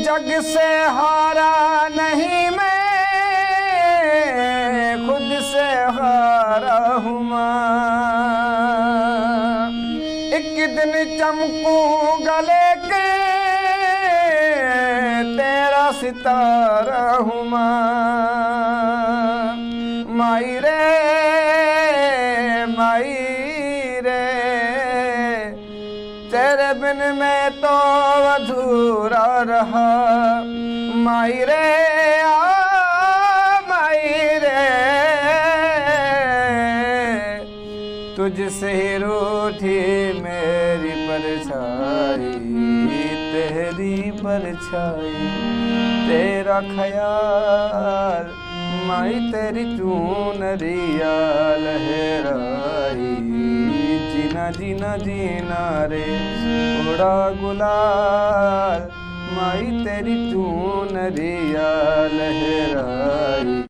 जग से हारा नहीं मैं, खुद से हारा हूँ माँ। एक दिन चमकूं गले के तेरा सितारा हूँ माँ। माई रे माई रे, तेरे बिन मैं तो अधूरा रहा। माई रे माई रे, तुझसे ही रूठी मेरी परछाई, तेरी परछाई तेरा ख्याल। माई तेरी चूनरिया लहराई, जीना जीना जीना रे उड़ा गुलाल। माई तेरी चूनरिया लहराई।